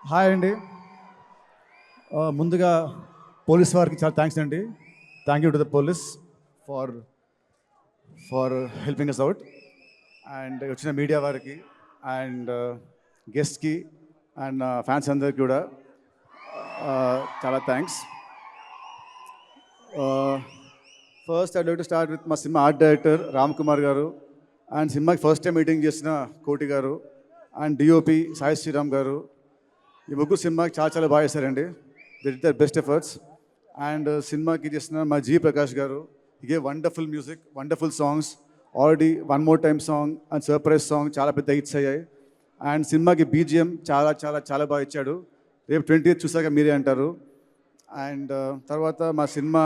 Hi అండి. ముందుగా police వారికి చాలా థ్యాంక్స్ అండి. Thank you to the police for for helping us out. And వచ్చిన మీడియా వారికి అండ్ గెస్ట్కి అండ్ ఫ్యాన్స్ అందరికి కూడా చాలా thanks. First I like to start with మా సినిమా art director Ram Kumar garu and సినిమాకి ఫస్ట్ టైం మీటింగ్ చేసిన కోటి గారు అండ్ డిఓపి సాయి శ్రీరామ్ గారు. ఈ ముగ్గురు సినిమాకి చాలా చాలా బాగా చేశారండి. They did there best efforts. And సినిమాకి చేసిన మా జీ ప్రకాష్ గారు, హి gave wonderful music, wonderful songs. Already one more time song and surprise song చాలా పెద్ద హిట్స్ అయ్యాయి. అండ్ సినిమాకి బీజిఎం చాలా చాలా చాలా బాగా ఇచ్చాడు. రేపు 20th చూసాక మీరే అంటారు. అండ్ తర్వాత మా సినిమా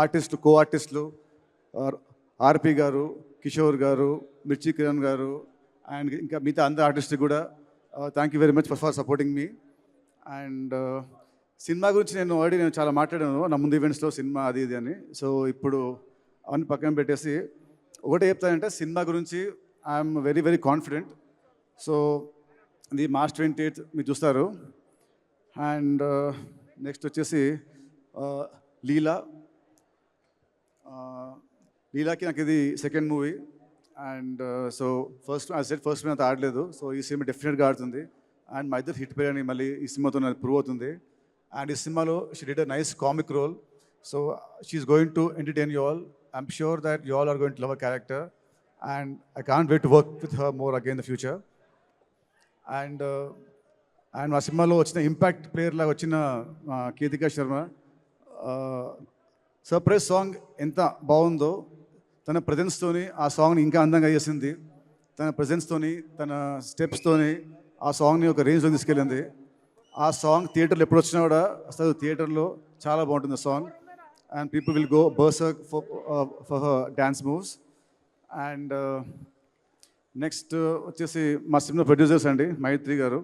ఆర్టిస్టులు, కో ఆర్టిస్టులు ఆర్పి గారు, కిషోర్ గారు, మిర్చి కిరణ్ గారు అండ్ ఇంకా మిగతా అందరు ఆర్టిస్టులు కూడా thank you very much for supporting me. And cinema గురించి నేను చాలా మాట్లాడాను నా ముందు ఈవెంట్స్లో, సినిమా అది ఇది అని. సో ఇప్పుడు అవన్నీ పక్కన పెట్టేసి ఒకటే చెప్తానంటే, సినిమా గురించి I'm very very confident. So ఇది March 28 మీరు చూస్తారు. అండ్ నెక్స్ట్ వచ్చేసి లీలా. లీలాకి నాకు ఇది second movie. And so first first అంత ఆడలేదు. సో ఈ సినిమా డెఫినెట్గా ఆడుతుంది. అండ్ మా ఇద్దరు హిట్ పేరు అని మళ్ళీ ఈ సినిమాతో నాకు ప్రూవ్ అవుతుంది. అండ్ ఈ సినిమాలో she did a nice comic role. So she's going to entertain you all. I'm sure that you all are going to love a character. And I can't wait to work with her more again in the future. And మా సినిమాలో వచ్చిన impact player లాగా వచ్చిన కీతికా Sharma, surprise song ఎంత బాగుందో, తన ప్రజెన్స్తోని ఆ సాంగ్ని ఇంకా అందంగా చేసింది. తన ప్రజెన్స్తోని, తన స్టెప్స్తోని ఆ సాంగ్ని ఒక రేంజ్లో తీసుకెళ్ళింది. ఆ సాంగ్ థియేటర్లో ఎప్పుడు వచ్చినా కూడా అసలు థియేటర్లో చాలా బాగుంటుంది song. And people will go berserk for her dance moves. And next వచ్చేసి మా సినిమా ప్రొడ్యూసర్స్ అండి, మైత్రి గారు,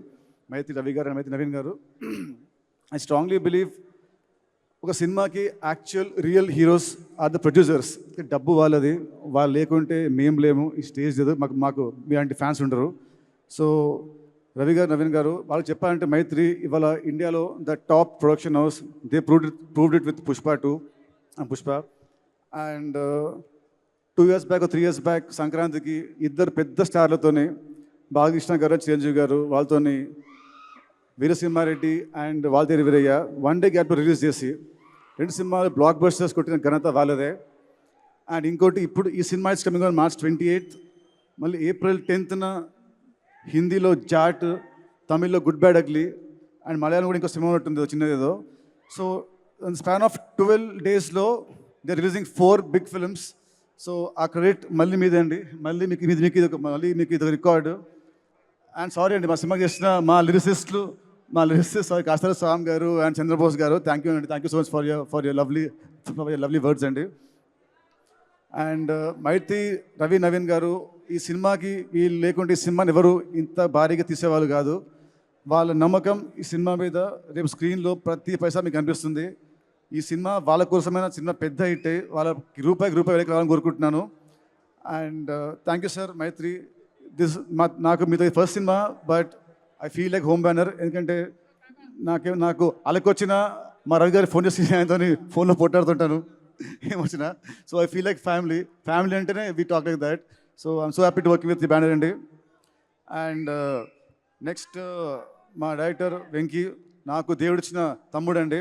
మైత్రి రవి గారు అండ్ మైత్రి నవీన్ గారు. ఐ స్ట్రాంగ్లీ బిలీవ్ ఒక సినిమాకి actual real heroes are the producers. డబ్బు వాళ్ళది, వాళ్ళు లేకుంటే మేము లేము, ఈ స్టేజ్ లేదు, మాకు మీలాంటి ఫ్యాన్స్ ఉండరు. సో రవి గారు, నవీన్ గారు వాళ్ళు చెప్పాలంటే, మైత్రి ఇవాళ ఇండియాలో the top production house. They proved it with Pushpa 2 and Pushpa. And 2 years back 3 years back సంక్రాంతికి ఇద్దరు పెద్ద స్టార్లతోని, బాలకృష్ణ గారు, చిరంజీవి గారు, వాళ్ళతోని Veera Simha Reddy and Waltair Veerayya one day gap release చేసి 2 సినిమాలు బ్లాక్ బస్టర్స్ కొట్టిన ఘనత వాళ్ళదే. అండ్ ఇంకోటి ఇప్పుడు ఈ cinema is coming on March 28. మళ్ళీ April 10th హిందీలో జాట్, తమిళ్లో good bad ugly and Malayalam కూడా ఇంకో సినిమా ఉంటుంది చిన్నదేదో. సో స్పాన్ ఆఫ్ 12 daysలో they releasing 4 big films. So ఆ క్రెడిట్ మళ్ళీ మీదే అండి. మళ్ళీ మీకు ఇది రికార్డు. అండ్ సారీ అండి, మా సినిమాకి చేసిన మా లిరిసిస్ట్ సారీ కాస్తార స్వామి గారు అండ్ చంద్రబోస్ గారు, థ్యాంక్ యూ అండి. Thank you so much for your lovely words అండి. అండ్ మైత్రి రవి నవీన్ గారు, ఈ సినిమాకి వీళ్ళు లేకుంటే ఈ సినిమాని ఎవరు ఇంత భారీగా తీసేవాళ్ళు కాదు. వాళ్ళ నమ్మకం ఈ సినిమా మీద రేపు స్క్రీన్లో ప్రతి పైసా మీకు అనిపిస్తుంది. ఈ సినిమా వాళ్ళ కోసమైన సినిమా పెద్ద హిట్ అయ్యి వాళ్ళకి రూపాయికి వెనక్కి రావాలని కోరుకుంటున్నాను. అండ్ థ్యాంక్ యూ సార్ మైత్రి. నాకు మీతో first cinema, but I feel like home banner. ఎందుకంటే నాకు అలకొచ్చిన మా రవి గారి ఫోన్ చేసి ఆయనతో ఫోన్లో పోట్లాడుతుంటాను ఏమొచ్చినా. So I feel like family అంటేనే we talk like that. So I'm so happy to work with the banner అండి. అండ్ నెక్స్ట్ మా డైరెక్టర్ వెంకీ, నాకు దేవుడిచ్చిన తమ్ముడు అండి.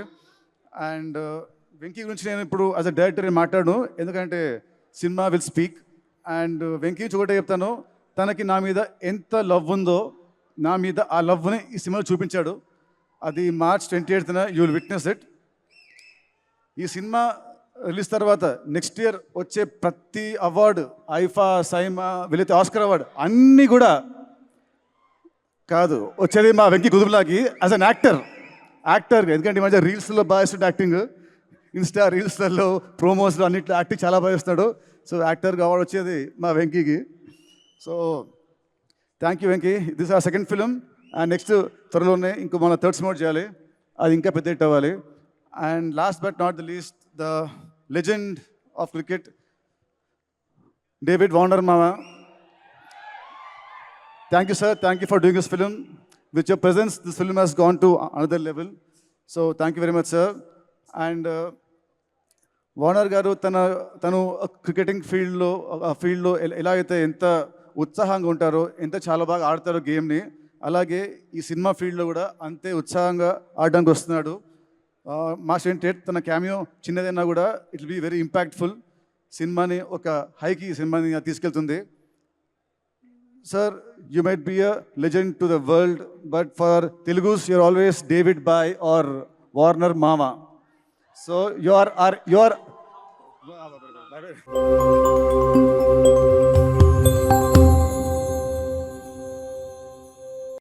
అండ్ వెంకీ గురించి నేను ఇప్పుడు యాజ్ అ డైరెక్టర్ మాట్లాడను, ఎందుకంటే cinema will speak. And Venky ఒకటే చెప్తాను, తనకి నా మీద ఎంత లవ్ ఉందో, నా మీద ఆ లవ్ని ఈ సినిమాలో చూపించాడు. అది March 28th you will witness it. ఈ సినిమా రిలీజ్ తర్వాత నెక్స్ట్ ఇయర్ వచ్చే ప్రతి అవార్డు, ఐఫా, సైమా, వీలైతే ఆస్కర్ అవార్డు అన్నీ కూడా కాదు, వచ్చేది మా వెంకీ కుదురులాకి యాజ్ అన్ యాక్టర్గా. ఎందుకంటే ఈ మధ్య రీల్స్లో బాగా ఇస్తాడు యాక్టింగ్, ఇన్స్టా రీల్స్లలో, ప్రోమోస్లో అన్నింటిలో యాక్టింగ్ చాలా బాగా ఇస్తాడు. సో యాక్టర్గా అవార్డు వచ్చేది మా వెంకీకి. So thank you Venky. This are second film. And next త్వరలోనే ఇంకో మన థర్డ్ సినిమా చేయాలి, అది ఇంకా పెద్ద హిట్ అవ్వాలి. And last but not the least, the legend of cricket David Warner మామ. Thank you sir, thank you for doing this film. with your presence, this film has gone to another level. So thank you very much, sir. And Warner గారు తను cricketing ఫీల్డ్లో ఎలా అయితే ఎంత ఉత్సాహంగా ఉంటారో, ఎంత చాలా బాగా ఆడతారో గేమ్ని, అలాగే ఈ సినిమా ఫీల్డ్లో కూడా అంతే ఉత్సాహంగా ఆడడానికి వస్తున్నాడు. మాస్టర్ టెట్ తన క్యామియో చిన్నదైనా కూడా it will be very impactful. సినిమాని ఒక హైకి సినిమాని తీసుకెళ్తుంది. Sir, you might be a legend to the world, but for Telugus you're always David bhai or Warner మామా. So you are